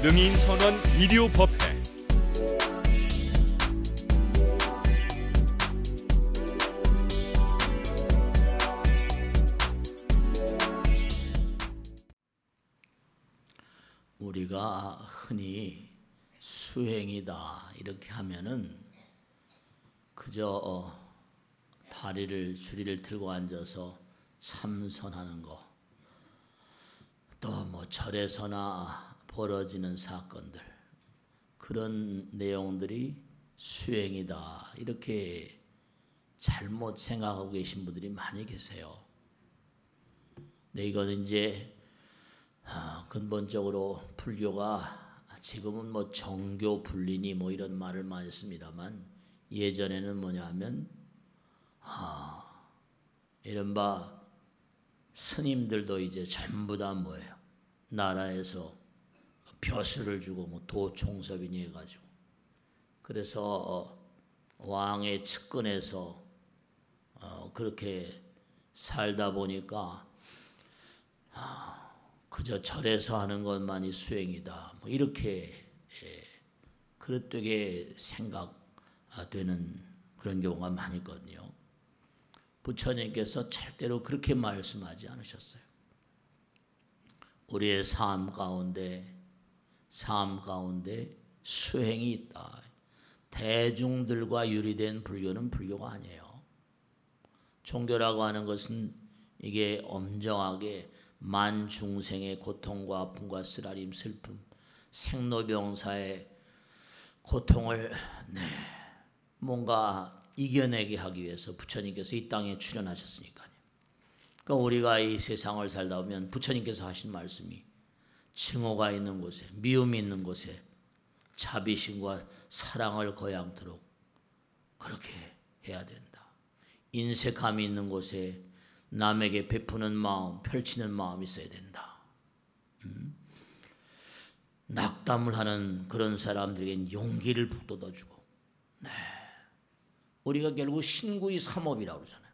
능인선원 비디오법회 우리가 흔히 수행이다 이렇게 하면은 그저 다리를 주리를 들고 앉아서 참선하는 거, 또 뭐 절에서나 벌어지는 사건들, 그런 내용들이 수행이다 이렇게 잘못 생각하고 계신 분들이 많이 계세요. 근데 이거는 이제 근본적으로 불교가 지금은 뭐 정교 분리니 뭐 이런 말을 많이 씁니다만, 예전에는 뭐냐면 이른바 스님들도 이제 전부 다 뭐예요? 나라에서 벼슬을 주고 뭐 도총섭이니 해가지고, 그래서 왕의 측근에서 그렇게 살다 보니까 그저 절에서 하는 것만이 수행이다 뭐 이렇게 그릇되게 생각되는 그런 경우가 많이 있거든요. 부처님께서 절대로 그렇게 말씀하지 않으셨어요. 우리의 삶 가운데 수행이 있다. 대중들과 유리된 불교는 불교가 아니에요. 종교라고 하는 것은 이게 엄정하게 만 중생의 고통과 아픔과 쓰라림, 슬픔, 생로병사의 고통을 뭔가 이겨내게 하기 위해서 부처님께서 이 땅에 출현하셨으니까요. 그러니까 우리가 이 세상을 살다 보면 부처님께서 하신 말씀이 증오가 있는 곳에, 미움이 있는 곳에 자비심과 사랑을 거양토록 그렇게 해야 된다. 인색함이 있는 곳에 남에게 베푸는 마음, 펼치는 마음이 있어야 된다. 낙담을 하는 그런 사람들에겐 용기를 북돋아주고, 우리가 결국 신구의 삼업이라고 그러잖아요.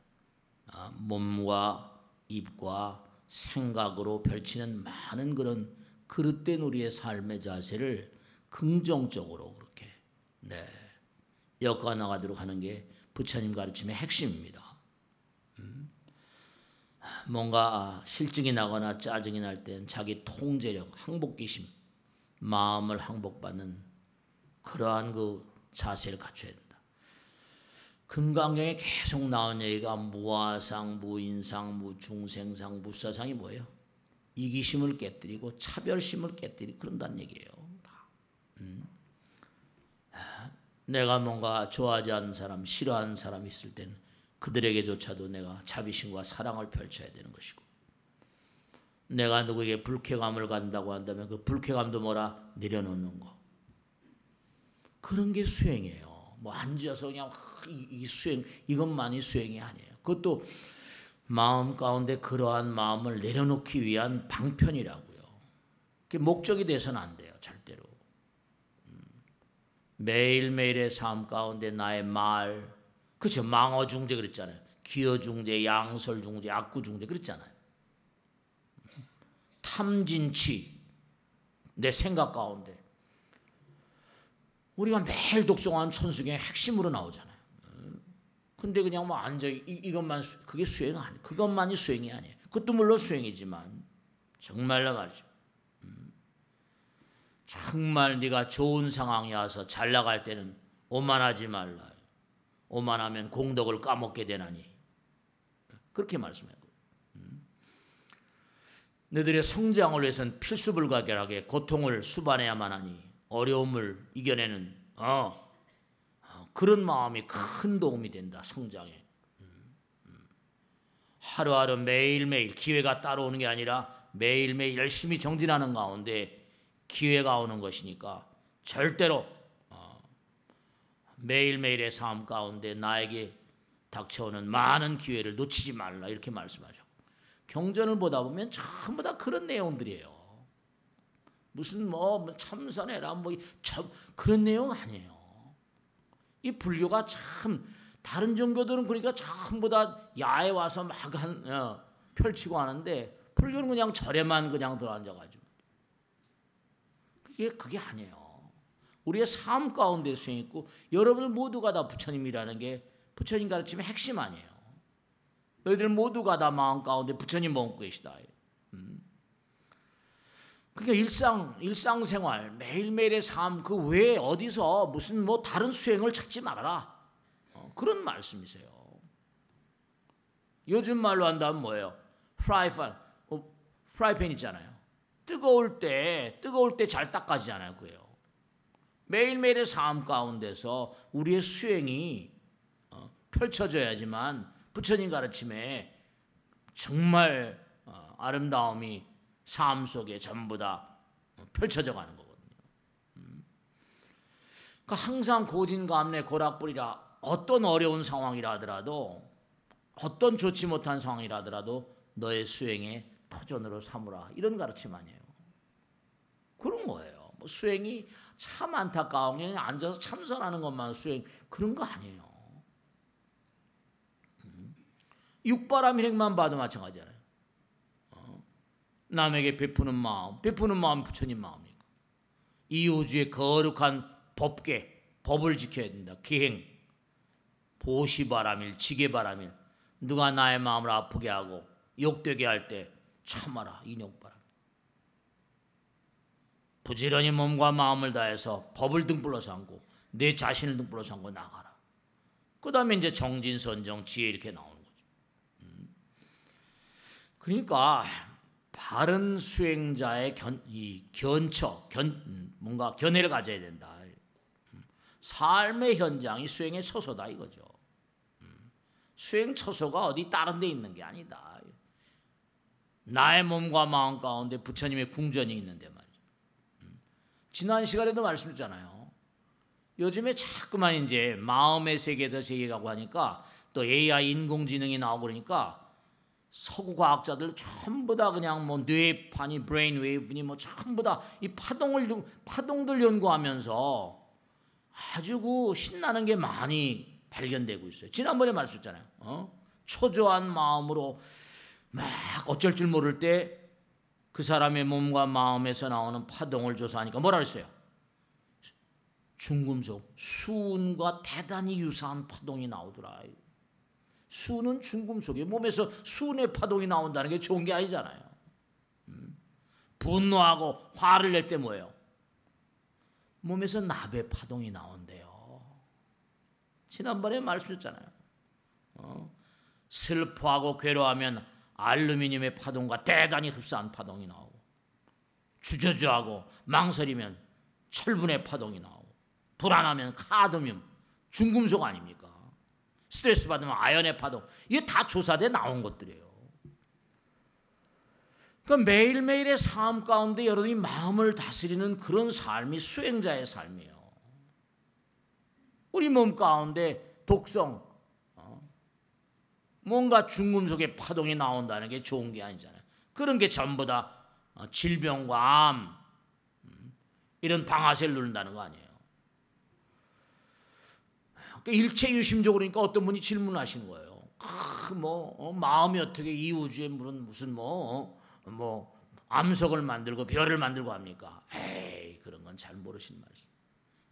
몸과 입과 생각으로 펼치는 많은 그런 그릇된 우리의 삶의 자세를 긍정적으로 그렇게 엮어 나가도록 하는 게 부처님 가르침의 핵심입니다. 뭔가 실증이 나거나 짜증이 날 땐 자기 통제력, 항복기심, 마음을 항복받는 그러한 그 자세를 갖춰야 된다. 금강경에 계속 나온 얘기가 무아상, 무인상, 무중생상, 무사상이 뭐예요? 이기심을 깨뜨리고 차별심을 깨뜨리고 그런다는 얘기예요. 내가 뭔가 좋아하지 않는 사람, 싫어하는 사람이 있을 때는 그들에게조차도 내가 자비심과 사랑을 펼쳐야 되는 것이고, 내가 누구에게 불쾌감을 갖는다고 한다면 그 불쾌감도 뭐라? 내려놓는 거. 그런 게 수행이에요. 뭐 앉아서 그냥 이 수행, 이것만이 수행이 아니에요. 그것도 마음 가운데 그러한 마음을 내려놓기 위한 방편이라고요. 그게 목적이 돼서는 안 돼요. 절대로. 매일매일의 삶 가운데 나의 말, 그렇죠. 망어중재 그랬잖아요. 기어중재, 양설중재, 악구중재 그랬잖아요. 탐진치, 내 생각 가운데. 우리가 매일 독송하는 천수경의 핵심으로 나오잖아요. 근데 그냥 뭐 앉아 이것만 그게 수행 아니에요. 그것만이 수행이 아니에요. 그것도 물론 수행이지만 정말로 말이죠. 정말 네가 좋은 상황이 와서 잘 나갈 때는 오만하지 말라. 오만하면 공덕을 까먹게 되나니. 그렇게 말씀해요. 너희들의 성장을 위해서는 필수불가결하게 고통을 수반해야만 하니 어려움을 이겨내는 그런 마음이 큰 도움이 된다. 성장에. 하루하루 매일매일 기회가 따라오는 게 아니라 매일매일 열심히 정진하는 가운데 기회가 오는 것이니까 절대로 매일매일의 삶 가운데 나에게 닥쳐오는 많은 기회를 놓치지 말라 이렇게 말씀하셨고, 경전을 보다 보면 전부 다 그런 내용들이에요. 무슨 뭐 참선해라 그런 내용 아니에요. 이 불교가 참 다른 종교들은 그러니까 전부 다 야외 와서 막 펼치고 하는데 불교는 그냥 절에만 그냥 들어앉아가지고 그게 아니에요. 우리의 삶 가운데 수행이 있고 여러분 모두가 다 부처님이라는 게 부처님 가르침의 핵심 아니에요. 너희들 모두가 다 마음 가운데 부처님 머금고 계시다. 그러니까 일상생활 매일매일의 삶 그 외에 어디서 무슨 뭐 다른 수행을 찾지 말아라. 그런 말씀이세요. 요즘 말로 한다면 뭐예요? 프라이팬 있잖아요. 뜨거울 때 잘 닦아지잖아요. 그예요. 매일매일의 삶 가운데서 우리의 수행이 펼쳐져야지만 부처님 가르침에 정말 아름다움이 삶 속에 전부 다 펼쳐져 가는 거거든요. 그러니까 항상 고진감래 고락불이라 어떤 어려운 상황이라 하더라도 어떤 좋지 못한 상황이라 하더라도 너의 수행에 터전으로 삼으라. 이런 가르침 아니에요. 그런 거예요. 뭐 수행이 참 안타까운 게 앉아서 참선하는 것만 수행 그런 거 아니에요. 육바람 일행만 봐도 마찬가지잖아요. 남에게 베푸는 마음 부처님 마음이니까. 이 우주의 거룩한 법을 지켜야 된다. 기행, 보시바람일, 지게바람일. 누가 나의 마음을 아프게 하고 욕되게 할 때 참아라. 인욕바람. 부지런히 몸과 마음을 다해서 법을 등불로 삼고 내 자신을 등불로 삼고 나가라. 그 다음에 이제 정진, 선정, 지혜 이렇게 나오는 거죠. 그러니까 바른 수행자의 뭔가 견해를 가져야 된다. 삶의 현장이 수행의 처소다 이거죠. 수행 처소가 어디 다른 데 있는 게 아니다. 나의 몸과 마음 가운데 부처님의 궁전이 있는데 말이죠. 지난 시간에도 말씀드렸잖아요. 요즘에 자꾸만 이제 마음의 세계에 대해서 얘기하고 하니까 또 AI 인공지능이 나오고 그러니까 서구 과학자들 전부 다 그냥 뭐 뇌판이 브레인 웨이브니 뭐 전부 다 이 파동들 연구하면서 아주 그 신나는 게 많이 발견되고 있어요. 지난번에 말씀했잖아요. 초조한 마음으로 막 어쩔 줄 모를 때 그 사람의 몸과 마음에서 나오는 파동을 조사하니까 뭐라 그랬어요? 중금속, 수은과 대단히 유사한 파동이 나오더라. 수은은 중금속이에요. 몸에서 수은의 파동이 나온다는 게 좋은 게 아니잖아요. 분노하고 화를 낼 때 뭐예요? 몸에서 납의 파동이 나온대요. 지난번에 말씀드렸잖아요. 슬퍼하고 괴로워하면 알루미늄의 파동과 대단히 흡사한 파동이 나오고 주저주하고 망설이면 철분의 파동이 나오고 불안하면 카드뮴, 중금속 아닙니까? 스트레스 받으면 아연의 파동. 이게 다 조사돼 나온 것들이에요. 그러니까 매일매일의 삶 가운데 여러분이 마음을 다스리는 그런 삶이 수행자의 삶이에요. 우리 몸 가운데 독성, 뭔가 중금속의 파동이 나온다는 게 좋은 게 아니잖아요. 그런 게 전부 다 질병과 암, 이런 방아쇠를 누른다는 거 아니에요. 그러니까 일체유심적으로 그러니까 어떤 분이 질문하시는 거예요. 마음이 어떻게 이 우주에 무슨 암석을 만들고 별을 만들고 합니까? 에이, 그런 건 잘 모르시는 말씀.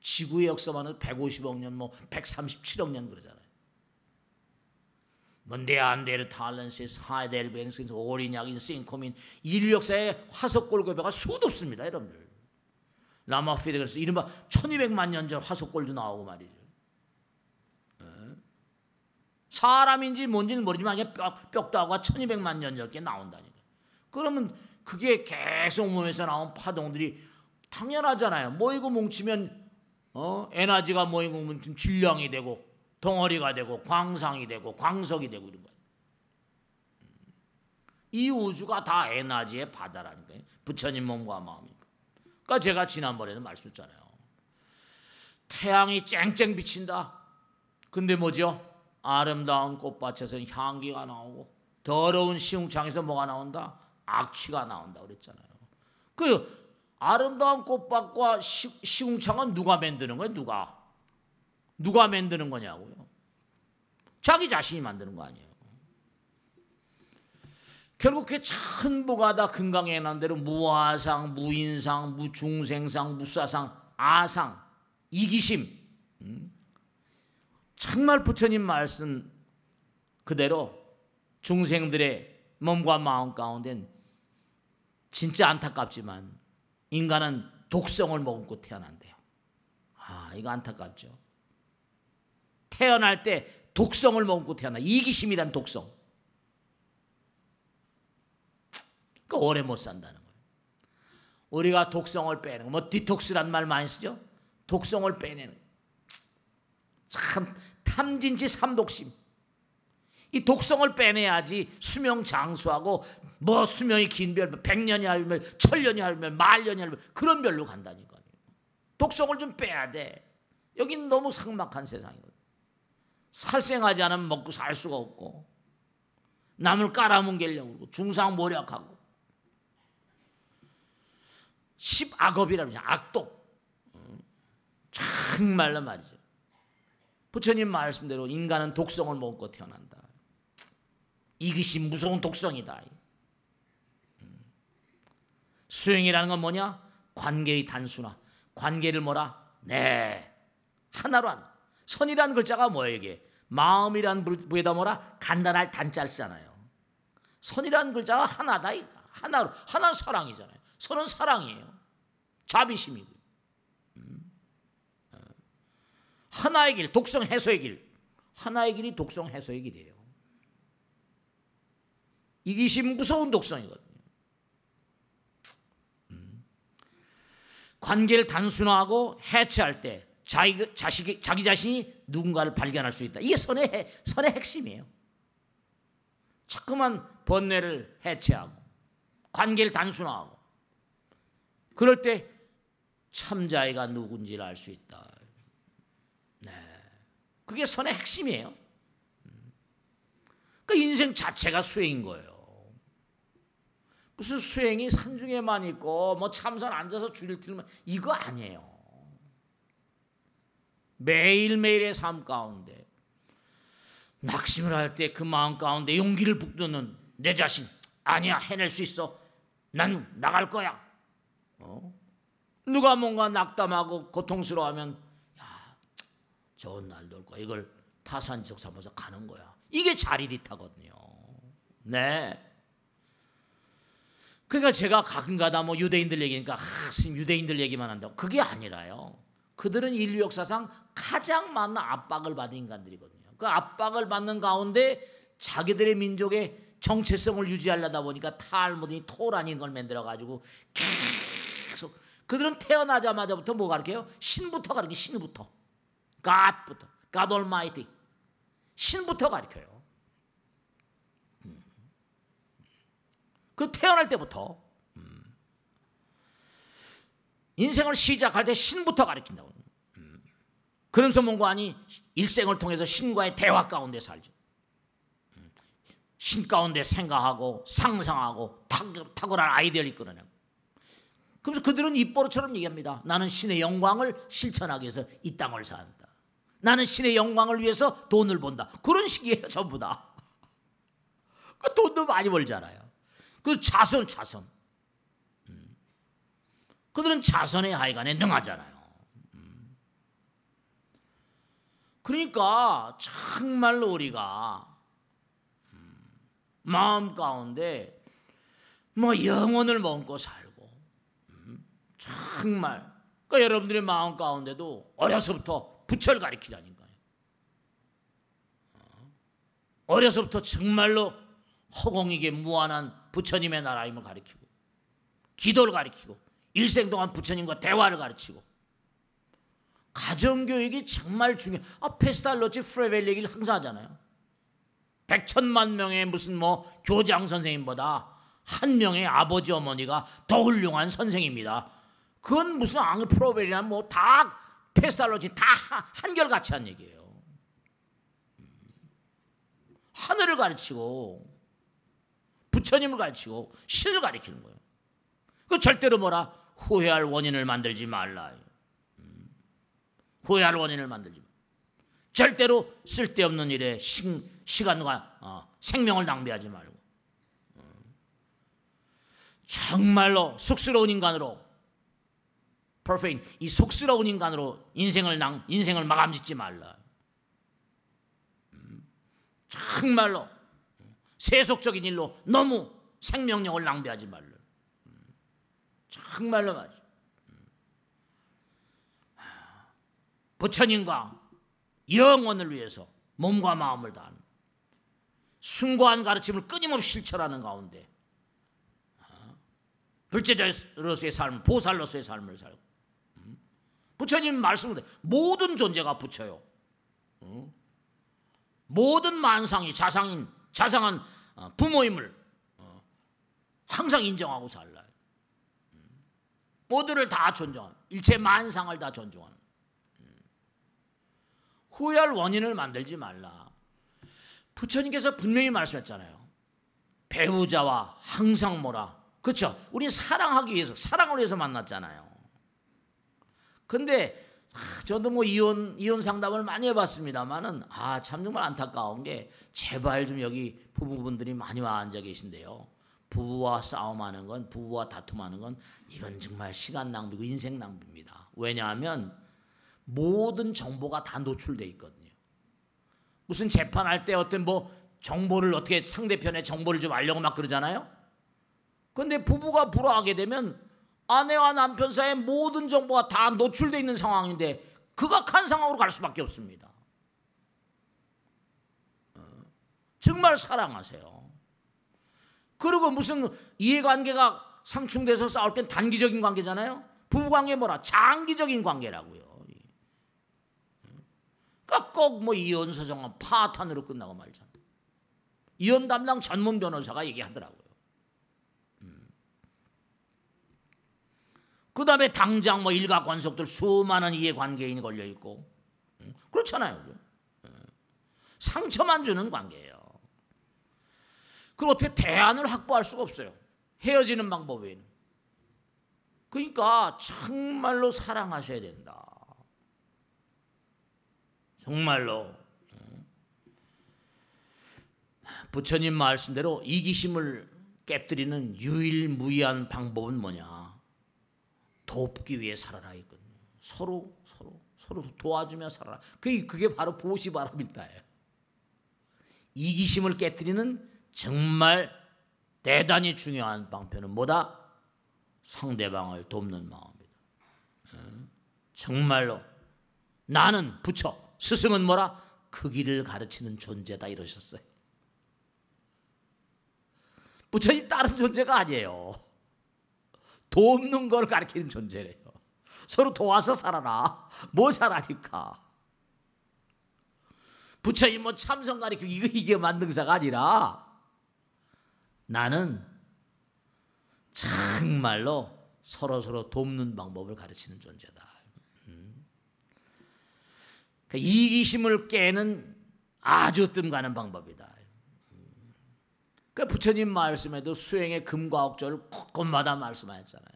지구의 역사만 해도 150억 년, 137억 년 그러잖아요. 네안데르탈렌시스, 하이델베르시스, 오리냐긴, 싱코민, 인류 역사에 화석골고배가 수도 없습니다, 여러분들. 라마피데그스 이른바 1200만 년 전 화석골도 나오고 말이죠. 사람인지 뭔지는 모르지만 그냥 뼈다구가 1200만 년 전께 나온다니까. 그러면 그게 계속 몸에서 나온 파동들이 당연하잖아요. 모이고 뭉치면 에너지가 모이고 뭉치면 질량이 되고 덩어리가 되고 광상이 되고 광석이 되고 이런 거예요. 이 우주가 다 에너지의 바다라니까요. 부처님 몸과 마음이니까. 그러니까 제가 지난번에도 말씀드렸잖아요. 태양이 쨍쨍 비친다. 근데 뭐죠? 아름다운 꽃밭에서 향기가 나오고 더러운 시궁창에서 뭐가 나온다? 악취가 나온다 그랬잖아요. 그 아름다운 꽃밭과 시궁창은 누가 만드는 거예요? 누가 만드는 거냐고요? 자기 자신이 만드는 거 아니에요. 결국 그 전부가 다 금강에 난 대로 무아상, 무인상, 무중생상, 무사상, 아상, 이기심. 정말 부처님 말씀 그대로 중생들의 몸과 마음 가운데 진짜 안타깝지만 인간은 독성을 머금고 태어난대요. 이거 안타깝죠. 태어날 때 독성을 머금고 태어나. 이기심이란 독성. 그러니까 오래 못 산다는 거예요. 우리가 독성을 빼는 거, 뭐 디톡스란 말 많이 쓰죠. 독성을 빼내는 거. 참 탐진치 삼독심. 이 독성을 빼내야지 수명 장수하고 뭐 수명이 긴 별, 100년이 하면 1000년이 하면 말년이 하면 그런 별로 간다니까요. 독성을 좀 빼야 돼. 여긴 너무 삭막한 세상이거든. 살생하지 않으면 먹고 살 수가 없고 남을 깔아뭉개려고 그러고 중상모략하고 십악업이라고 하죠. 악독. 정말로 말이죠. 부처님 말씀대로 인간은 독성을 먹고 태어난다. 이것이 무서운 독성이다. 수행이라는 건 뭐냐? 관계의 단순화. 관계를 뭐라? 하나로 하나. 선이라는 글자가 뭐예요 이게? 마음이라는 부에다 뭐라? 간단할 단자를 쓰잖아요. 선이라는 글자가 하나다. 하나로. 하나는 사랑이잖아요. 선은 사랑이에요. 자비심이고. 하나의 길, 독성 해소의 길. 하나의 길이 독성 해소의 길이에요. 이기심 무서운 독성이거든요. 관계를 단순화하고 해체할 때 자기 자신이 누군가를 발견할 수 있다. 이게 선의 핵심이에요. 자꾸만 번뇌를 해체하고 관계를 단순화하고 그럴 때 참자애가 누군지를 알 수 있다. 그게 선의 핵심이에요. 그러니까 인생 자체가 수행인 거예요. 무슨 수행이 산중에만 있고 뭐 참선 앉아서 주일 들면 이거 아니에요. 매일매일의 삶 가운데 낙심을 할 때 그 마음 가운데 용기를 북돋는 내 자신. 아니야, 해낼 수 있어. 난 나갈 거야. 누가 뭔가 낙담하고 고통스러워하면 야, 좋은 날도 올 거야. 이걸 타산지석 삼아서 가는 거야. 이게 자리리타거든요. 네. 그러니까 제가 가끔가다 뭐 유대인들 얘기니까 유대인들 얘기만 한다고. 그게 아니라요. 그들은 인류 역사상 가장 많은 압박을 받은 인간들이거든요. 그 압박을 받는 가운데 자기들의 민족의 정체성을 유지하려다 보니까 탈무드니 토라는 걸 만들어가지고 계속 그들은 태어나자마자부터 뭐 가르쳐요? 신부터 가르쳐요. 신부터. God부터. God Almighty. 신부터 가르쳐요. 그 태어날 때부터 인생을 시작할 때 신부터 가르친다고. 그러면서 뭔가 아니 일생을 통해서 신과의 대화 가운데 살죠. 신 가운데 생각하고 상상하고 탁월한 아이디어를 이끌어내고. 그래서 그들은 입버릇처럼 얘기합니다. 나는 신의 영광을 실천하기 위해서 이 땅을 산다. 나는 신의 영광을 위해서 돈을 번다. 그런 식이에요 전부 다. 그 돈도 많이 벌잖아요. 그 자선. 그들은 자선의 하여간에 능하잖아요. 그러니까 정말로 우리가 마음 가운데 뭐 영혼을 머금고 살고 정말 그러니까 여러분들의 마음 가운데도 어려서부터 부처를 가리키라니까요. 어려서부터 정말로 허공이게 무한한 부처님의 나라임을 가리키고 기도를 가리키고 일생 동안 부처님과 대화를 가르치고 가정교육이 정말 중요해요. 페스탈로치 프레벨 얘기를 항상 하잖아요. 100천만 명의 무슨 뭐 교장 선생님보다 한 명의 아버지 어머니가 더 훌륭한 선생입니다. 그건 무슨 앙 프로벨이나 뭐 다 페스탈로치 다 한결같이 한 얘기예요. 하늘을 가르치고 부처님을 가르치고 신을 가르치는 거예요. 그 절대로 뭐라 후회할 원인을 만들지 말라. 후회할 원인을 만들지 마. 절대로 쓸데없는 일에 시간과 생명을 낭비하지 말고. 정말로 쑥스러운 인간으로, 퍼페인, 이 쑥스러운 인간으로 인생을 마감짓지 말라. 정말로 세속적인 일로 너무 생명력을 낭비하지 말라. 정말로 말이야. 부처님과 영원을 위해서 몸과 마음을 다하는 숭고한 가르침을 끊임없이 실천하는 가운데 불제자로서의 삶, 보살로서의 삶을 살고, 부처님 말씀을 모든 존재가 부처요, 모든 만상이 자상한 부모임을 항상 인정하고 살라. 모두를 다 존중하는, 일체 만상을 다 존중하는, 후회할 원인을 만들지 말라. 부처님께서 분명히 말씀했잖아요. 배우자와 항상 뭐라. 그렇죠? 우리 사랑하기 위해서, 사랑을 위해서 만났잖아요. 근데 저도 뭐 이혼 상담을 많이 해봤습니다만은 참 정말 안타까운 게, 제발 좀 여기 부부분들이 많이 와 앉아 계신데요. 부부와 싸움하는 건, 부부와 다툼하는 건 이건 정말 시간 낭비고 인생 낭비입니다. 왜냐하면 모든 정보가 다 노출돼 있거든요. 무슨 재판할 때 어떤 뭐 정보를 어떻게, 상대편의 정보를 좀 알려고 막 그러잖아요. 근데 부부가 불화하게 되면 아내와 남편 사이의 모든 정보가 다 노출돼 있는 상황인데 극악한 상황으로 갈 수밖에 없습니다. 정말 사랑하세요. 그리고 무슨 이해관계가 상충돼서 싸울 땐 단기적인 관계잖아요. 부부관계 뭐라? 장기적인 관계라고요. 그러니까 꼭 뭐 이혼 소송은 파탄으로 끝나고 말잖아. 이혼 담당 전문 변호사가 얘기하더라고요. 그 다음에 당장 뭐 일가 관속들 수많은 이해관계인이 걸려 있고, 그렇잖아요. 상처만 주는 관계예요. 그리고 어떻게 대안을 확보할 수가 없어요. 헤어지는 방법 외에는. 그러니까 정말로 사랑하셔야 된다. 정말로. 부처님 말씀대로 이기심을 깨뜨리는 유일무이한 방법은 뭐냐? 돕기 위해 살아라 있거든요. 서로 도와주며 살아라. 그게 바로 보시바라밀다예요. 이기심을 깨뜨리는 정말 대단히 중요한 방편은 뭐다? 상대방을 돕는 마음이다. 정말로 나는 부처, 스승은 뭐라? 그 길을 가르치는 존재다 이러셨어요. 부처님 다른 존재가 아니에요. 돕는 걸 가르치는 존재래요. 서로 도와서 살아라. 뭐 잘하니까. 부처님 뭐 참선 가르치고 이게 만등사가 아니라 나는 정말로 서로 돕는 방법을 가르치는 존재다. 이기심을 깨는 아주 뜸가는 방법이다. 그러니까 부처님 말씀에도 수행의 금과 억조를 곳곳마다 말씀하셨잖아요.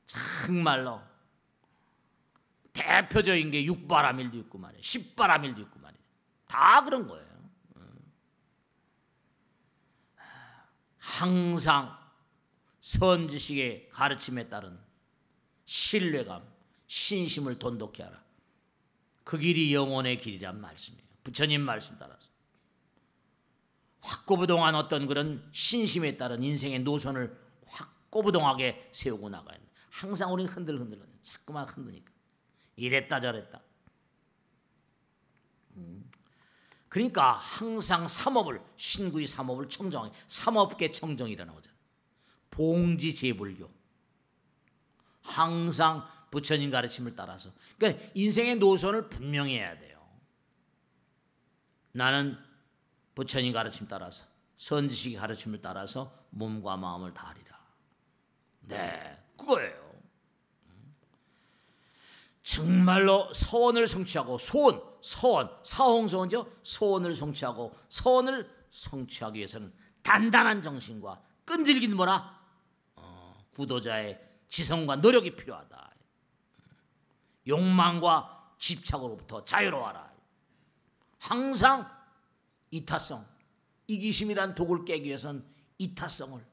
정말로 대표적인 게 육바라밀도 있고 말이에요. 십바라밀도 있고 말이에요. 다 그런 거예요. 항상 선지식의 가르침에 따른 신뢰감, 신심을 돈독히 하라. 그 길이 영혼의 길이란 말씀이에요. 부처님 말씀 따라서. 확고부동한 어떤 그런 신심에 따른 인생의 노선을 확고부동하게 세우고 나가야 돼. 항상 우리는 흔들흔들 자꾸만 흔드니까 이랬다 저랬다. 그러니까 항상 삼업을, 신구의 삼업을 청정하게, 삼업계 청정이라고 하잖아요. 봉지제불교. 항상 부처님 가르침을 따라서. 그러니까 인생의 노선을 분명히 해야 돼요. 나는 부처님 가르침 따라서, 선지식의 가르침을 따라서 몸과 마음을 다하리라. 네, 그거예요. 정말로 서원을 성취하고, 사홍서원죠. 서원을 성취하고, 서원을 성취하기 위해서는 단단한 정신과 끈질긴 뭐라? 구도자의 지성과 노력이 필요하다. 욕망과 집착으로부터 자유로워라. 항상 이타성, 이기심이란 독을 깨기 위해서는 이타성을,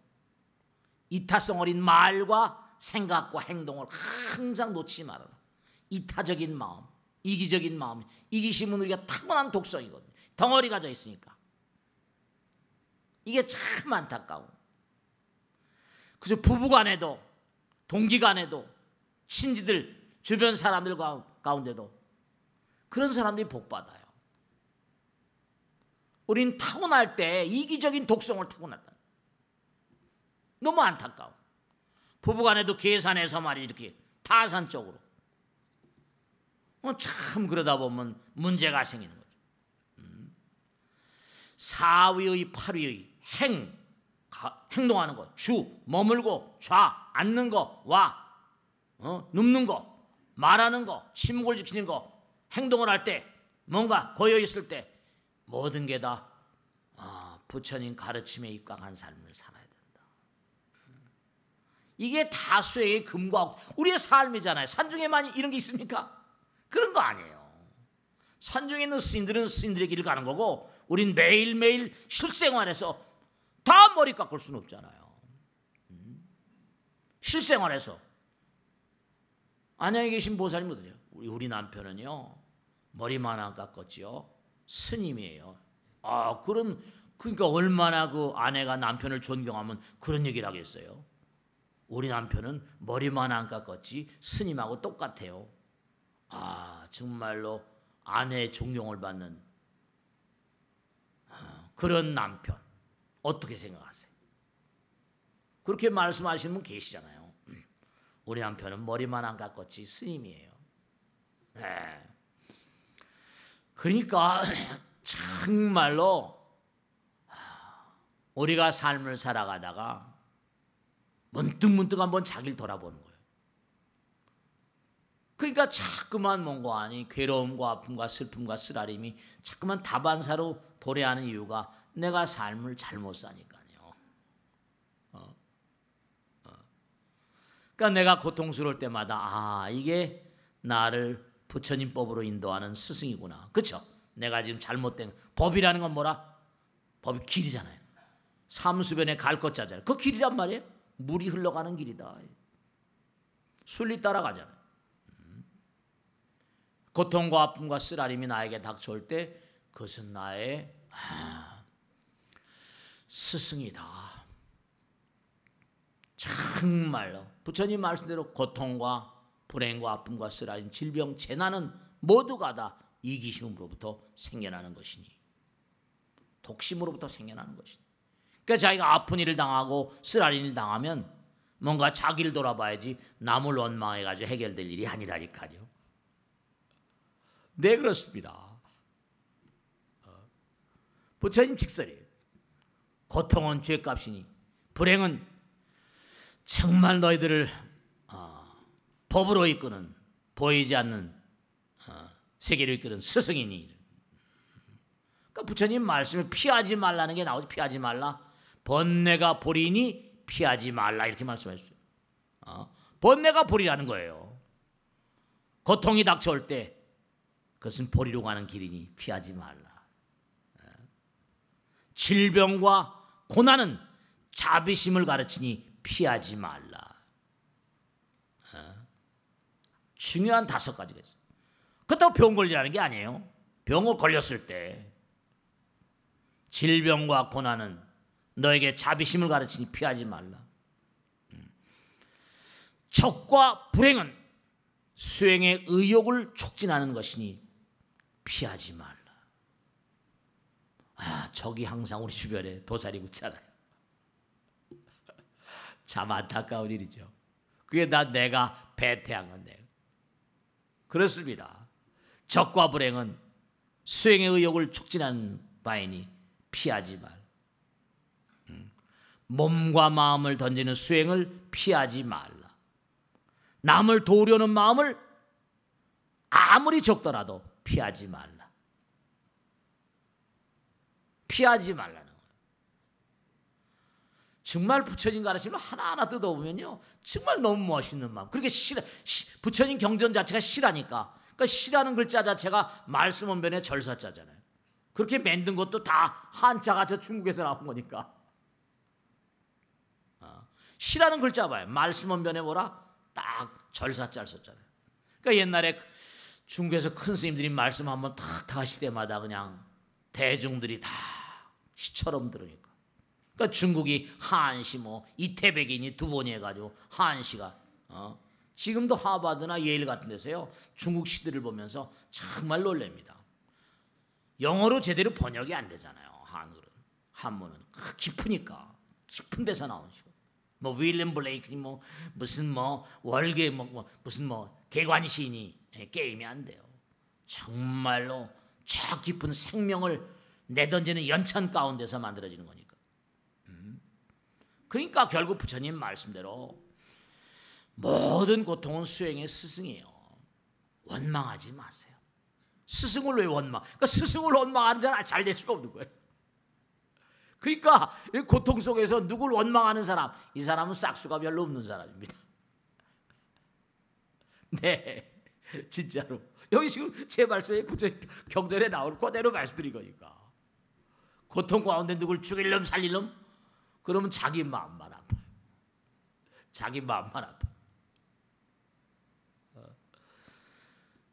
이타성 어린 말과 생각과 행동을 항상 놓치지 말아라. 이타적인 마음, 이기적인 마음, 이기심은 우리가 타고난 독성이거든요. 덩어리가 져 있으니까. 이게 참 안타까워. 그래서 부부간에도 동기간에도 친지들 주변 사람들 가운데도 그런 사람들이 복받아요. 우린 타고날 때 이기적인 독성을 타고났다. 너무 안타까워. 부부간에도 계산해서 말이지 이렇게 타산적으로. 참 그러다 보면 문제가 생기는 거죠. 사위의 팔위의 행동하는 것, 주, 머물고, 좌, 앉는 거, 와, 눕는 거, 말하는 거, 침묵을 지키는 거, 행동을 할 때, 뭔가 고여 있을 때 모든 게 다 부처님 가르침에 입각한 삶을 살아야 된다. 이게 다수의 금과 우리의 삶이잖아요. 산중에만 이런 게 있습니까? 그런 거 아니에요. 산중에 있는 스님들은 스님들의 길을 가는 거고 우린 매일매일 실생활에서 다 머리 깎을 수는 없잖아요. 실생활에서 안양에 계신 보살님들이요. 우리 남편은요 머리만 안 깎았지요. 스님이에요. 그러니까 얼마나 그 아내가 남편을 존경하면 그런 얘기를 하겠어요. 우리 남편은 머리만 안 깎았지 스님하고 똑같아요. 정말로 아내의 존경을 받는 그런 남편 어떻게 생각하세요? 그렇게 말씀하시는 분 계시잖아요. 우리 남편은 머리만 안 깎았지 스님이에요. 네. 그러니까 정말로 우리가 삶을 살아가다가 문득문득 한번 자기를 돌아보는 거예요. 그러니까 자꾸만 뭔가 아니 괴로움과 아픔과 슬픔과 쓰라림이 자꾸만 다반사로 도래하는 이유가 내가 삶을 잘못 사니까요. 그러니까 내가 고통스러울 때마다 이게 나를 부처님 법으로 인도하는 스승이구나. 그렇죠? 내가 지금 잘못된 법이라는 건 뭐라? 법이 길이잖아요. 삼수변에 갈 것 짜잖아요. 그 길이란 말이에요. 물이 흘러가는 길이다. 순리 따라가잖아요. 고통과 아픔과 쓰라림이 나에게 닥쳐올 때 그것은 나의 스승이다. 정말로 부처님 말씀대로 고통과 불행과 아픔과 쓰라림, 질병, 재난은 모두가 다 이기심으로부터 생겨나는 것이니 독심으로부터 생겨나는 것이니 그러니까 자기가 아픈 일을 당하고 쓰라린 일을 당하면 뭔가 자기를 돌아봐야지 남을 원망해가지고 해결될 일이 아니라니까요. 네, 그렇습니다. 부처님 직설이에요. 고통은 죄값이니 불행은 정말 너희들을 법으로 이끄는 보이지 않는 세계로 이끄는 스승이니. 그러니까 부처님 말씀을 피하지 말라는 게 나오죠. 피하지 말라. 번뇌가 보리니 피하지 말라 이렇게 말씀하셨어요. 번뇌가 보리라는 거예요. 고통이 닥쳐올 때 그것은 보리로 가는 길이니 피하지 말라. 질병과 고난은 자비심을 가르치니 피하지 말라. 중요한 5가지가 있어요. 그렇다고 병 걸리라는 게 아니에요. 병을 걸렸을 때 질병과 고난은 너에게 자비심을 가르치니 피하지 말라. 적과 불행은 수행의 의욕을 촉진하는 것이니 피하지 말라. 적이 항상 우리 주변에 도사리 붙잖아요. 참 안타까운 일이죠. 그게 내가 배태한 건데. 그렇습니다. 적과 불행은 수행의 의욕을 촉진하는 바이니 피하지 말. 몸과 마음을 던지는 수행을 피하지 말라. 남을 도우려는 마음을 아무리 적더라도 피하지 말라. 피하지 말라는 거예요. 정말 부처님 가르침을 하나하나 뜯어보면요, 정말 너무 멋있는 마음. 그렇게 부처님 경전 자체가 시라니까. 그러니까 시라는 글자 자체가 말씀 원변의 절사자잖아요. 그렇게 만든 것도 다 한자가 저 중국에서 나온 거니까. 시라는 글자 봐요. 말씀은 변해 뭐라? 딱 절사짤 썼잖아요. 그러니까 옛날에 중국에서 큰 스님들이 말씀 한번 탁 하실 때마다 그냥 대중들이 다 시처럼 들으니까. 그러니까 중국이 한시 뭐 이태백인이 두 번이 해가지고 한시가 지금도 하버드나 예일 같은 데서요 중국 시들을 보면서 정말 놀랍니다. 영어로 제대로 번역이 안 되잖아요. 한문은 깊으니까 깊은 데서 나온 시고 뭐 윌리엄 블레이크니 뭐 무슨 뭐 월계 무슨 뭐 개관 시인이 게임이 안 돼요. 정말로 저 깊은 생명을 내던지는 연천 가운데서 만들어지는 거니까. 그러니까 결국 부처님 말씀대로 모든 고통은 수행의 스승이에요. 원망하지 마세요. 스승을 왜 원망? 그러니까 스승을 원망하는 자는 잘 될 수가 없는 거예요. 그러니까 고통 속에서 누굴 원망하는 사람, 이 사람은 싹수가 별로 없는 사람입니다. 네, 진짜로. 여기 지금 제 말씀에 부처님 경전에 나올 그대로 말씀드린 거니까. 고통 가운데 누굴 죽일 놈 살릴 놈? 그러면 자기 마음만 아파요. 자기 마음만 아파요.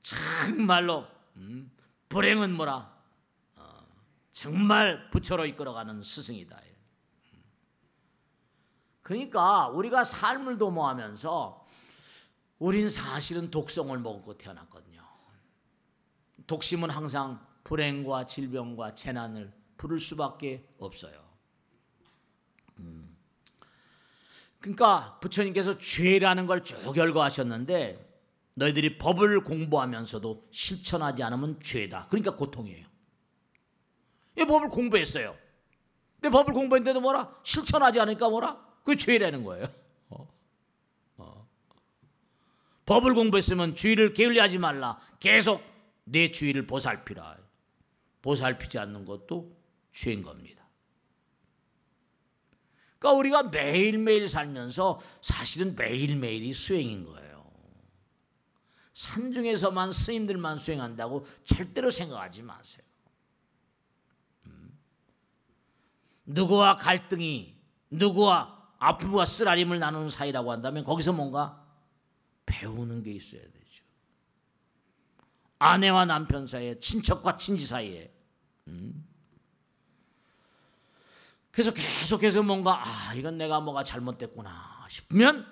정말로 불행은 뭐라? 정말 부처로 이끌어가는 스승이다. 그러니까 우리가 삶을 도모하면서 우린 사실은 독성을 먹고 태어났거든요. 독심은 항상 불행과 질병과 재난을 부를 수밖에 없어요. 그러니까 부처님께서 죄라는 걸 쭉 열거하셨는데 너희들이 법을 공부하면서도 실천하지 않으면 죄다. 그러니까 고통이에요. 이 법을 공부했어요. 근데 법을 공부했는데도 뭐라? 실천하지 않으니까 뭐라? 그게 죄라는 거예요. 법을 공부했으면 주의를 게을리하지 말라. 계속 내 주의를 보살피라. 보살피지 않는 것도 죄인 겁니다. 그러니까 우리가 매일매일 살면서 사실은 매일매일이 수행인 거예요. 산중에서만 스님들만 수행한다고 절대로 생각하지 마세요. 누구와 갈등이, 누구와 아픔과 쓰라림을 나누는 사이라고 한다면 거기서 뭔가 배우는 게 있어야 되죠. 아내와 남편 사이에, 친척과 친지 사이에. 그래서 계속해서 뭔가 이건 내가 뭐가 잘못됐구나 싶으면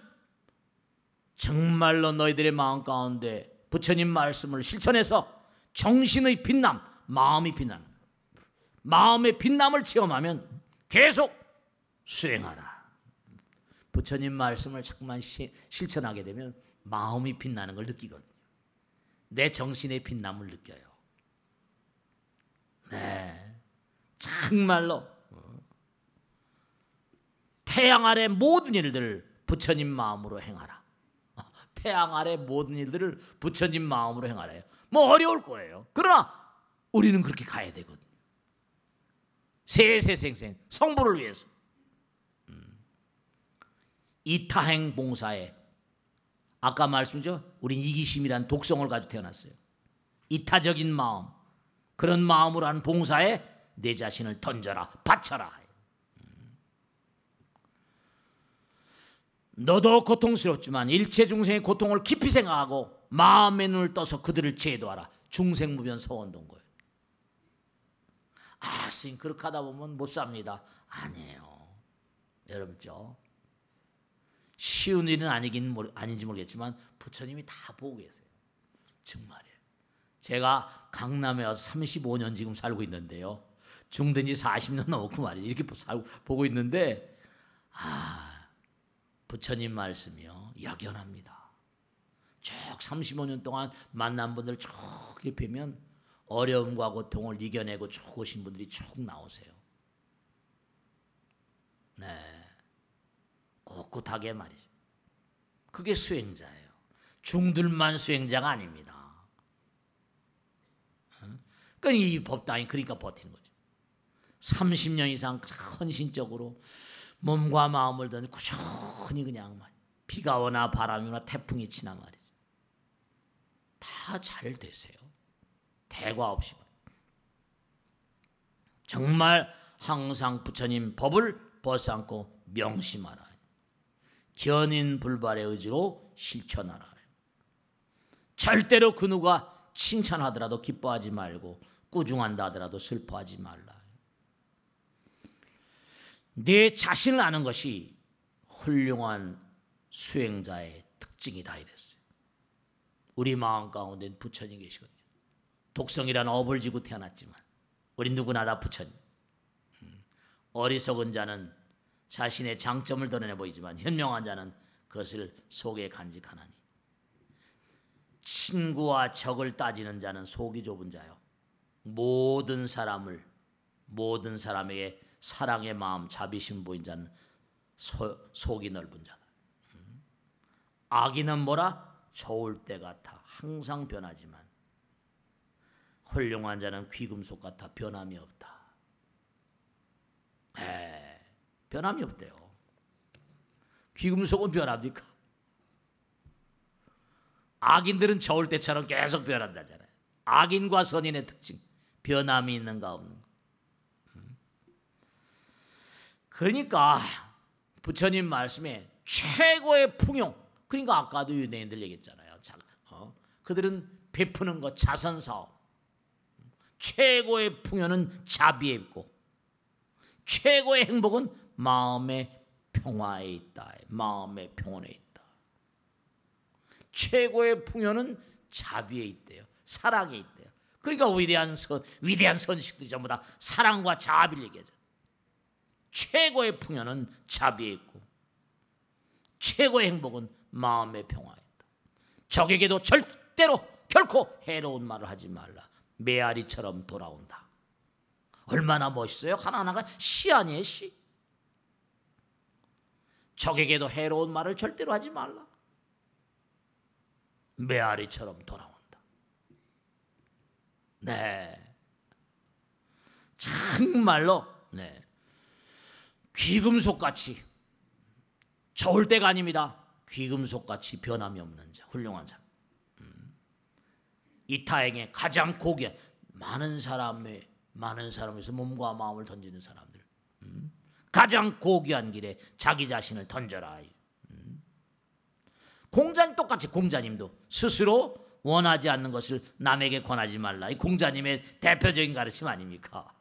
정말로 너희들의 마음 가운데 부처님 말씀을 실천해서 정신의 빛남, 마음이 빛나는 마음의 빛남을 체험하면 계속 수행하라. 부처님 말씀을 자꾸만 실천하게 되면 마음이 빛나는 걸 느끼거든요. 내 정신의 빛남을 느껴요. 네, 정말로 태양 아래 모든 일들을 부처님 마음으로 행하라. 태양 아래 모든 일들을 부처님 마음으로 행하래요. 뭐 어려울 거예요. 그러나 우리는 그렇게 가야 되거든요. 세세생생 성부를 위해서. 이타행 봉사에 아까 말씀이죠. 우린 이기심이란 독성을 가지고 태어났어요. 이타적인 마음, 그런 마음으로 하는 봉사에 내 자신을 던져라, 바쳐라. 너도 고통스럽지만 일체 중생의 고통을 깊이 생각하고 마음의 눈을 떠서 그들을 제도하라. 중생무변 서원동 거예요. 스님 그렇게 하다 보면 못 삽니다. 아니에요. 여러분죠. 쉬운 일은 아닌지 모르겠지만 부처님이 다 보고 계세요. 정말이에요. 제가 강남에 와서 35년 지금 살고 있는데요. 중된 지 40년 넘었고 말이에요. 이렇게 보고 있는데 부처님 말씀이요 역연합니다. 쭉 35년 동안 만난 분들 쭉 뵈면 어려움과 고통을 이겨내고 쭉 오신 분들이 쭉 나오세요. 네, 꿋꿋하게 말이죠. 그게 수행자예요. 중들만 수행자가 아닙니다. 그러니까 이 법당이 그러니까 버티는 거죠. 30년 이상 헌신적으로 몸과 마음을 던져 꾸준히 그냥 비가 오나 바람이 오나 태풍이 치나 말이죠. 다 잘 되세요. 대과 없이. 정말 항상 부처님 법을 벗삼고 명심하라. 견인불발의 의지로 실천하라. 절대로 그 누가 칭찬하더라도 기뻐하지 말고 꾸중한다 하더라도 슬퍼하지 말라. 내 자신을 아는 것이 훌륭한 수행자의 특징이다 이랬어요. 우리 마음 가운데는 부처님 계시거든요. 독성이라는 업을 지고 태어났지만 우리 누구나 다 부처님. 어리석은 자는 자신의 장점을 드러내 보이지만 현명한 자는 그것을 속에 간직하나니 친구와 적을 따지는 자는 속이 좁은 자요 모든 사람에게 사랑의 마음 자비심 보인 자는 속이 넓은 자다. 악인은 뭐라? 좋을 때 같아 항상 변하지만 훌륭한 자는 귀금속 같아 변함이 없다. 변함이 없대요. 귀금속은 변합니까? 악인들은 저울 때처럼 계속 변한다잖아요. 악인과 선인의 특징, 변함이 있는가 없는가. 그러니까 부처님 말씀에 최고의 풍요, 그러니까 아까도 유대인들 얘기했잖아요. 그들은 베푸는 것, 자선사업. 최고의 풍요는 자비에 있고 최고의 행복은 마음의 평화에 있다. 마음의 평온에 있다. 최고의 풍요는 자비에 있대요. 사랑에 있대요. 그러니까 위대한 선식들이 전부 다 사랑과 자비를 얘기하죠. 최고의 풍요는 자비에 있고 최고의 행복은 마음의 평화에 있다. 적에게도 절대로 결코 해로운 말을 하지 말라. 메아리처럼 돌아온다. 얼마나 멋있어요. 하나하나가 시 아니에요. 시. 적에게도 해로운 말을 절대로 하지 말라. 메아리처럼 돌아온다. 네, 정말로 네, 귀금속같이 저울 때가 아닙니다. 귀금속같이 변함이 없는 자, 훌륭한 사람. 이 타행에 가장 고귀한 많은 사람에서 몸과 마음을 던지는 사람들. 가장 고귀한 길에 자기 자신을 던져라. 공자님 똑같이 공자님도 스스로 원하지 않는 것을 남에게 권하지 말라. 이 공자님의 대표적인 가르침 아닙니까?